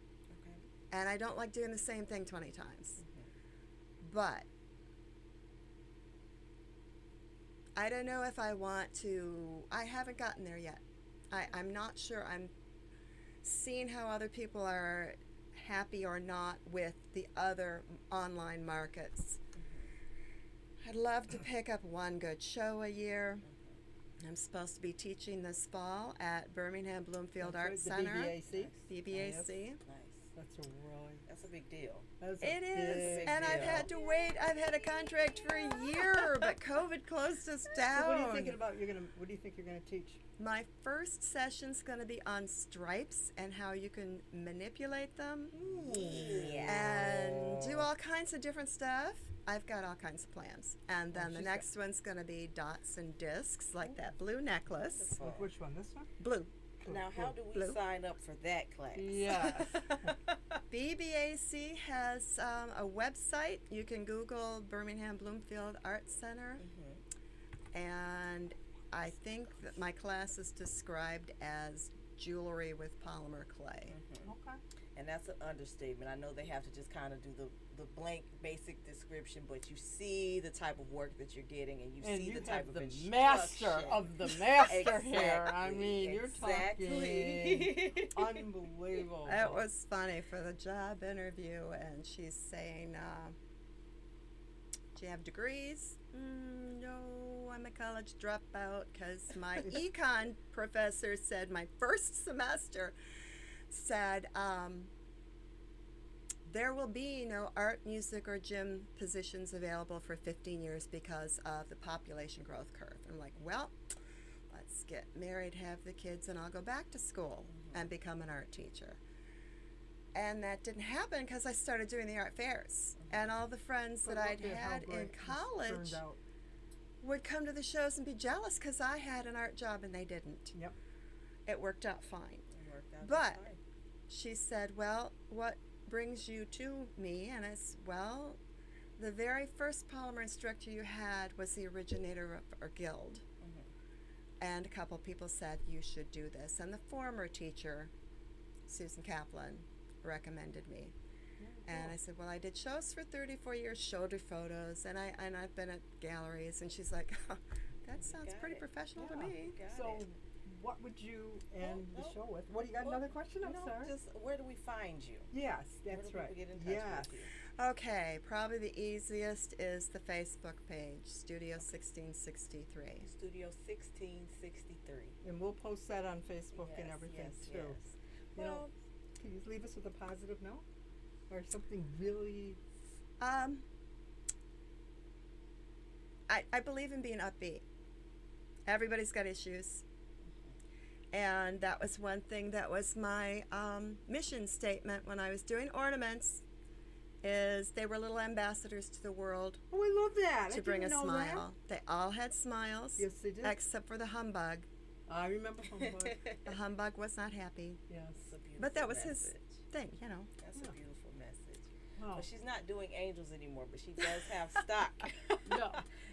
Okay.
And I don't like doing the same thing 20 times. But I don't know if I want to. I haven't gotten there yet. I'm not sure. I'm seeing how other people are happy or not with the other online markets. I'd love to pick up one good show a year. I'm supposed to be teaching this fall at Birmingham Bloomfield
That's
Arts
right,
Center.
The BBAC.
BBAC.
Nice.
That's a
big deal.
That's a
It is,
big
and I've
deal.
had to wait. I've had a contract for a year, but COVID closed us down.
So what are you thinking about? What do you think you're gonna teach?
My first session's going to be on stripes and how you can manipulate them and do all kinds of different stuff. I've got all kinds of plans. And then the
she's
next one's going to be dots and discs, like that blue necklace.
Like which one? This one?
Blue.
Now, how do we
Blue.
sign up for that class?
Yes.
BBAC has a website. You can Google Birmingham Bloomfield Arts Center. And I think that my class is described as jewelry with polymer clay.
Okay.
And that's an understatement. I know they have to just kind of do the blank basic description, but you see the type of work that you're getting, and you
And
see
you
the type
have
of
the
instruction.
master of the master here. I
Exactly,
mean, you're
exactly.
talking unbelievable.
It was funny for the job interview, and she's saying, do you have degrees? No, I'm a college dropout because my econ professor said my first semester said there will be no art, music, or gym positions available for 15 years because of the population growth curve. I'm like, well, let's get married, have the kids, and I'll go back to school and become an art teacher. And that didn't happen because I started doing the art fairs. And all the friends
But
that
look
I'd
at how
had in
great this
college
turned out.
would come to the shows and be jealous because I had an art job and they didn't.
Yep.
It worked out fine.
It worked out
But
just fine.
she said, well, what brings you to me? And I said, well, the very first polymer instructor you had was the originator of our guild. And a couple people said, you should do this. And the former teacher, Susan Kaplan, recommended me. And I said, well, I did shows for 34 years, showed her photos, and I've been at galleries. And she's like, That sounds
got
pretty
it.
professional to
Yeah.
me.
Got
So,
it.
what would you end
Well,
the show with? What do you got? Another question? I'm
no,
sorry.
just where do we find you?
Yes,
Where
that's
do
right.
people get in touch
Yes.
with you?
Okay, probably the easiest is the Facebook page, Studio 1663.
Studio 1663.
And we'll post that on Facebook and
Yes,
everything
yes,
too.
yes.
You know,
Well,
can you leave us with a positive note? Or something really.
I believe in being upbeat. Everybody's got issues. And that was one thing that was my mission statement when I was doing ornaments, is they were little ambassadors to the world
Oh, I love that.
to
I
bring a
didn't know
smile. They all had smiles,
Yes, they did.
except for the humbug.
I remember Humbug.
The humbug was not happy.
Yes.
That's a beautiful
But that was his
message.
thing, you know.
That's
Yeah.
a beautiful message.
Oh.
Well, she's not doing angels anymore, but she does have stock.
No.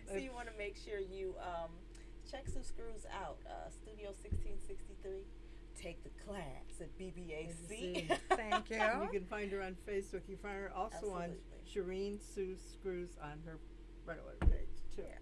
So you want to make sure you check some screws out. Studio 1663. Take the class at BBAC.
Thank you.
You can find her on Facebook. You can find her also on
Absolutely.
Shireen Sue Screws on her regular page too.
Yeah.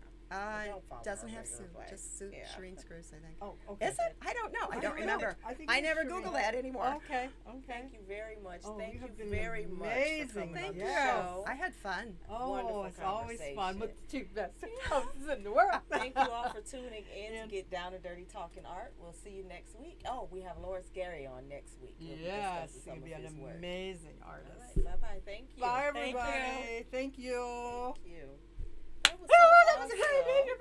Don't follow
Doesn't
her
have
regular
Sue,
flag.
just Sue,
Yeah.
Shireen Screws, I think.
Oh, okay.
Is it? I don't know. I don't
know.
remember.
I think
I
it's
never
Shireen.
Google that anymore.
Okay. Okay.
Thank you very much.
Oh,
Thank
you
you
have been
very much for
amazing.
coming
Thank
on
you.
the
Yes.
show.
I had fun.
Oh,
Wonderful
it's always fun with
conversation.
the two best houses in the world.
Thank you all for tuning in
And-
to Get Down and Dirty Talking Art. We'll see you next week. Oh, we have Loris Gary on next week. We'll be
Yes,
discussing
you'll
some
be
of
an
his work.
amazing
All
artist.
right, bye-bye. Thank you.
Bye,
Thank you.
everybody. Thank you.
Thank you. That was
Oh,
so
that was a great
awesome.
interview.